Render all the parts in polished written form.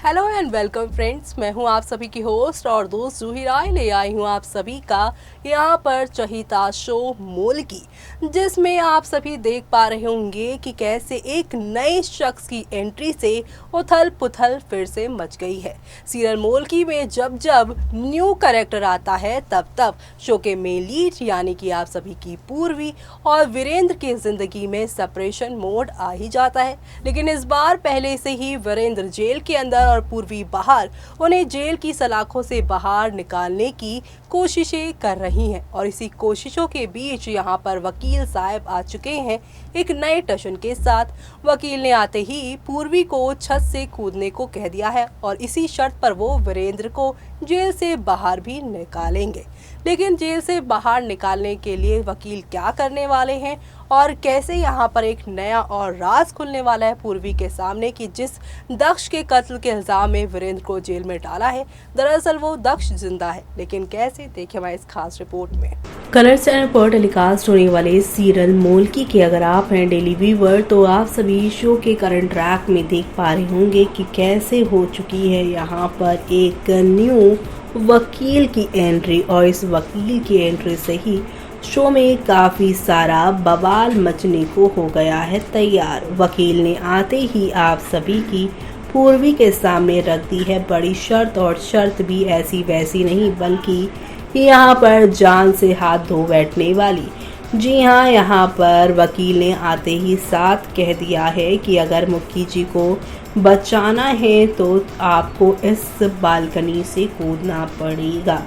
Hello and welcome friends, मैं हूं आप सभी की होस्ट और दोस्त जूही राय। ले आई हूं आप सभी का यहां पर चहीता शो मोलकी, जिसमें आप सभी देख पा रहे होंगे कि कैसे एक नए शख्स की एंट्री से उथल पुथल फिर से मच गई है। सीरियल मोलकी में जब जब न्यू कैरेक्टर आता है तब तब शो के मेन लीड यानी कि आप सभी की पूर्वी और वीरेंद्र की जिंदगी में सेपरेशन मोड आ ही जाता है। लेकिन इस बार पहले से ही वीरेंद्र जेल के अंदर और पूर्वी बाहर उन्हें जेल की सलाखों से बाहर निकालने की कोशिशें कर रही हैं और इसी कोशिशों के बीच यहाँ पर वकील साहब आ चुके हैं एक नए टशन के साथ। वकील ने आते ही पूर्वी को छत से कूदने को कह दिया है और इसी शर्त पर वो वीरेंद्र को जेल से बाहर भी निकालेंगे। लेकिन जेल से बाहर निकालने के लिए वकील क्या करने वाले हैं और कैसे यहाँ पर एक नया और राज खुलने वाला है पूर्वी के सामने कि जिस दक्ष के कत्ल के इल्जाम में वीरेंद्र को जेल में डाला है, दरअसल वो दक्ष जिंदा है। लेकिन कैसे, देखिए हमारी इस खास रिपोर्ट में। कलर्स चैनल पर टेलीकास्ट होने वाले सीरियल मोलकी के अगर आप हैं डेली व्यूवर तो आप सभी शो के करंट ट्रैक में देख पा रहे होंगे कि कैसे हो चुकी है यहाँ पर एक न्यू वकील की एंट्री और इस वकील की एंट्री से ही शो में काफी सारा बवाल मचने को हो गया है तैयार। वकील ने आते ही आप सभी की पूर्वी के सामने रख दी है बड़ी शर्त और शर्त भी ऐसी वैसी नहीं बल्कि यहाँ पर जान से हाथ धो बैठने वाली। जी हाँ, यहाँ पर वकील ने आते ही साथ कह दिया है कि अगर मुक्की जी को बचाना है तो आपको इस बालकनी से कूदना पड़ेगा।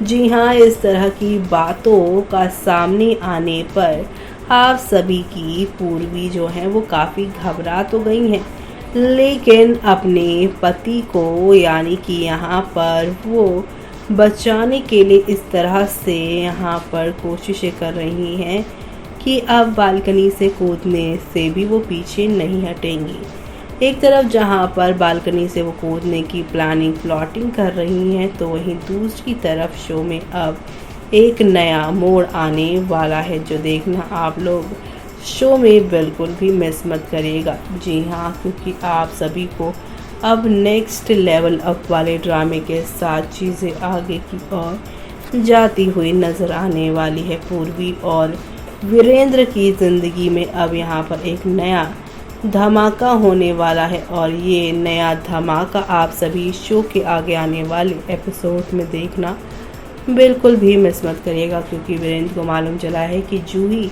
जी हाँ, इस तरह की बातों का सामने आने पर आप सभी की पूर्वी जो है वो काफ़ी घबरा तो गई हैं, लेकिन अपने पति को यानी कि यहाँ पर वो बचाने के लिए इस तरह से यहाँ पर कोशिशें कर रही हैं कि अब बालकनी से कूदने से भी वो पीछे नहीं हटेंगी। एक तरफ जहाँ पर बालकनी से वो कूदने की प्लॉटिंग कर रही हैं तो वहीं दूसरी तरफ शो में अब एक नया मोड़ आने वाला है जो देखना आप लोग शो में बिल्कुल भी मिस मत करिएगा। जी हाँ, क्योंकि आप सभी को अब नेक्स्ट लेवल अप वाले ड्रामे के साथ चीज़ें आगे की ओर जाती हुई नज़र आने वाली है। पूर्वी और वीरेंद्र की ज़िंदगी में अब यहाँ पर एक नया धमाका होने वाला है और ये नया धमाका आप सभी शो के आगे आने वाले एपिसोड में देखना बिल्कुल भी मिस मत करिएगा, क्योंकि वीरेंद्र को मालूम चला है कि जूही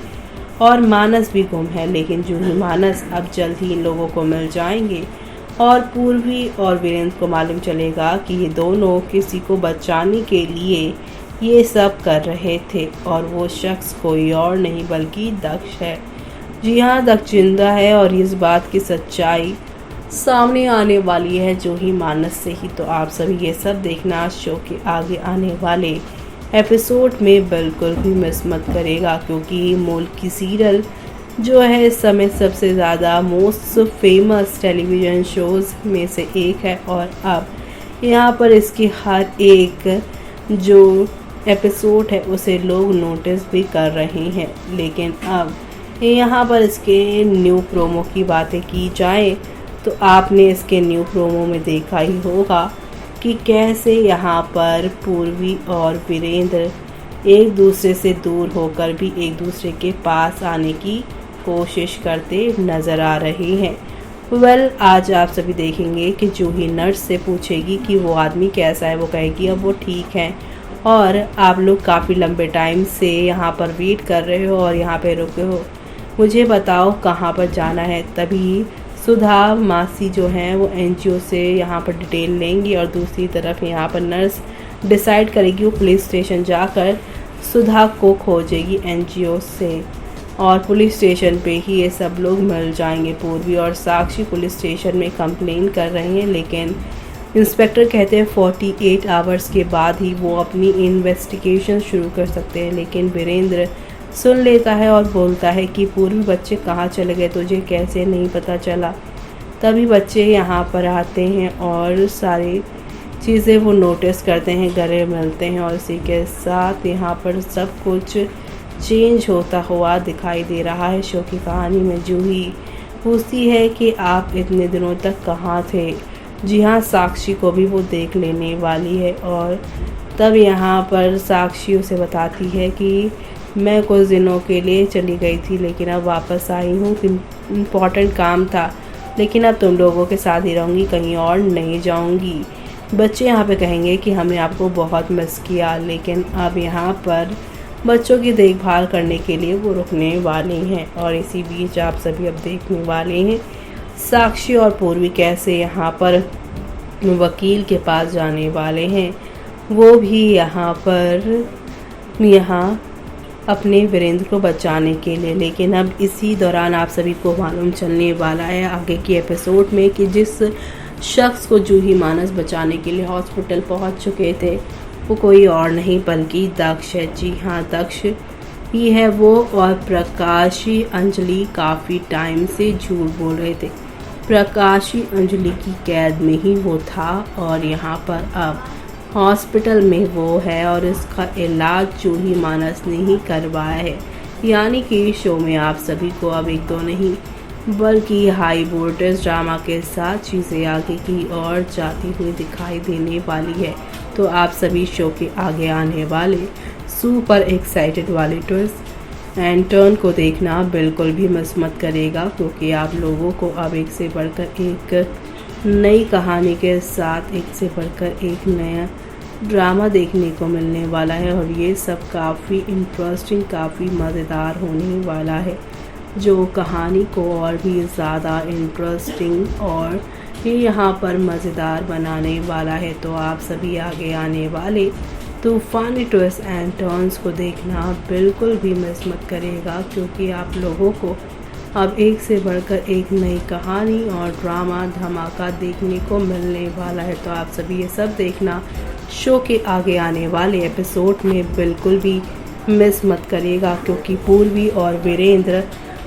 और मानस भी गुम है, लेकिन जूही मानस अब जल्द ही इन लोगों को मिल जाएंगे और पूर्वी और वीरेंद्र को मालूम चलेगा कि ये दोनों किसी को बचाने के लिए ये सब कर रहे थे और वो शख्स कोई और नहीं बल्कि दक्ष है। जी हाँ, दक्ष जिंदा है और इस बात की सच्चाई सामने आने वाली है जो ही मानस से ही। तो आप सभी ये सब देखना शो के आगे आने वाले एपिसोड में बिल्कुल भी मिस मत करेगा, क्योंकि मोलकी सीरियल जो है इस समय सबसे ज़्यादा मोस्ट फेमस टेलीविज़न शोज़ में से एक है और अब यहाँ पर इसकी हर एक जो एपिसोड है उसे लोग नोटिस भी कर रहे हैं। लेकिन अब यहाँ पर इसके न्यू प्रोमो की बातें की जाए तो आपने इसके न्यू प्रोमो में देखा ही होगा कि कैसे यहाँ पर पूर्वी और वीरेंद्र एक दूसरे से दूर होकर भी एक दूसरे के पास आने की कोशिश करते नज़र आ रहे हैं। आज आप सभी देखेंगे कि जूही नर्स से पूछेगी कि वो आदमी कैसा है, वो कहेगी अब वो ठीक है और आप लोग काफ़ी लंबे टाइम से यहाँ पर वेट कर रहे हो और यहाँ पे रुके हो, मुझे बताओ कहाँ पर जाना है। तभी सुधा मासी जो हैं वो एनजीओ से यहाँ पर डिटेल लेंगी और दूसरी तरफ यहाँ पर नर्स डिसाइड करेगी वो पुलिस स्टेशन जाकर सुधा को खोजेगी एनजीओ से और पुलिस स्टेशन पे ही ये सब लोग मिल जाएंगे। पूर्वी और साक्षी पुलिस स्टेशन में कंप्लेन कर रही हैं, लेकिन इंस्पेक्टर कहते हैं 48 आवर्स के बाद ही वो अपनी इन्वेस्टिगेशन शुरू कर सकते हैं। लेकिन वीरेंद्र सुन लेता है और बोलता है कि पूर्वी बच्चे कहाँ चले गए, तुझे कैसे नहीं पता चला। तभी बच्चे यहाँ पर आते हैं और सारी चीज़ें वो नोटिस करते हैं, गले मिलते हैं और इसी के साथ यहाँ पर सब कुछ चेंज होता हुआ दिखाई दे रहा है। शो की कहानी में जूही पूछती है कि आप इतने दिनों तक कहाँ थे, जी हाँ, साक्षी को भी वो देख लेने वाली है और तब यहाँ पर साक्षी उसे बताती है कि मैं कुछ दिनों के लिए चली गई थी, लेकिन अब वापस आई हूँ, इम्पोर्टेंट काम था, लेकिन अब तुम लोगों के साथ ही रहूँगी, कहीं और नहीं जाऊँगी। बच्चे यहाँ पे कहेंगे कि हमने आपको बहुत मिस किया, लेकिन अब यहाँ पर बच्चों की देखभाल करने के लिए वो रुकने वाले हैं। और इसी बीच आप सभी अब देखने वाले हैं साक्षी और पूर्वी कैसे यहाँ पर वकील के पास जाने वाले हैं। वो भी यहाँ अपने वीरेंद्र को बचाने के लिए। लेकिन अब इसी दौरान आप सभी को मालूम चलने वाला है आगे की एपिसोड में कि जिस शख्स को जूही मानस बचाने के लिए हॉस्पिटल पहुंच चुके थे वो कोई और नहीं बल्कि दक्ष है। जी हाँ, दक्ष ही है वो। और प्रकाशी अंजलि काफ़ी टाइम से झूठ बोल रहे थे। प्रकाशी अंजलि की कैद में ही वो था और यहाँ पर अब हॉस्पिटल में वो है और इसका इलाज जूही मानस ने ही करवाया है। यानी कि शो में आप सभी को अब एक दो नहीं बल्कि हाई वोल्टेज ड्रामा के साथ चीज़ें आगे की ओर जाती हुई दिखाई देने वाली है। तो आप सभी शो के आगे आने वाले सुपर एक्साइटेड वाले ट्विस्ट एंड टर्न को देखना बिल्कुल भी मिस मत करेगा, क्योंकि आप लोगों को अब एक से बढ़कर एक नई कहानी के साथ एक से बढ़कर एक नया ड्रामा देखने को मिलने वाला है। और ये सब काफ़ी इंटरेस्टिंग, काफ़ी मज़ेदार होने वाला है, जो कहानी को और भी ज़्यादा इंटरेस्टिंग और यहाँ पर मज़ेदार बनाने वाला है। तो आप सभी आगे आने वाले तूफानी ट्विस्ट एंड टर्न्स को देखना बिल्कुल भी मिस मत करेगा, क्योंकि आप लोगों को अब एक से बढ़कर एक नई कहानी और ड्रामा धमाका देखने को मिलने वाला है। तो आप सभी ये सब देखना शो के आगे आने वाले एपिसोड में बिल्कुल भी मिस मत करिएगा, क्योंकि पूर्वी और वीरेंद्र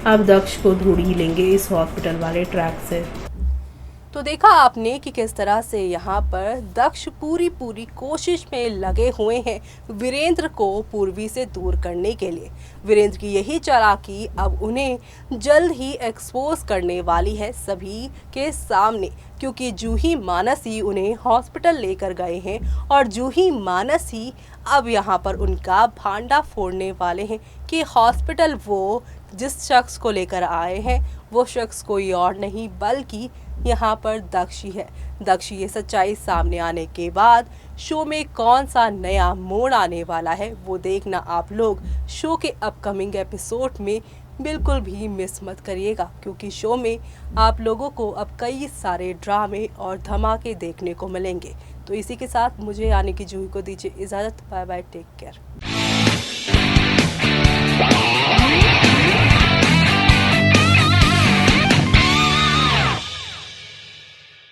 अब दक्ष को ढूंढ ही लेंगे इस हॉस्पिटल वाले ट्रैक से। तो देखा आपने कि किस तरह से यहाँ पर दक्ष पूरी कोशिश में लगे हुए हैं वीरेंद्र को पूर्वी से दूर करने के लिए। वीरेंद्र की यही चालाकी अब उन्हें जल्द ही एक्सपोज करने वाली है सभी के सामने, क्योंकि जूही मानस ही उन्हें हॉस्पिटल लेकर गए हैं और जूही मानस ही अब यहाँ पर उनका भांडा फोड़ने वाले हैं कि हॉस्पिटल वो जिस शख्स को लेकर आए हैं वो शख्स कोई और नहीं बल्कि यहाँ पर दक्ष ही है। दक्ष ये सच्चाई सामने आने के बाद शो में कौन सा नया मोड़ आने वाला है वो देखना आप लोग शो के अपकमिंग एपिसोड में बिल्कुल भी मिस मत करिएगा, क्योंकि शो में आप लोगों को अब कई सारे ड्रामे और धमाके देखने को मिलेंगे। तो इसी के साथ मुझे यानी कि जूही को दीजिए इजाज़त। Bye bye, take care.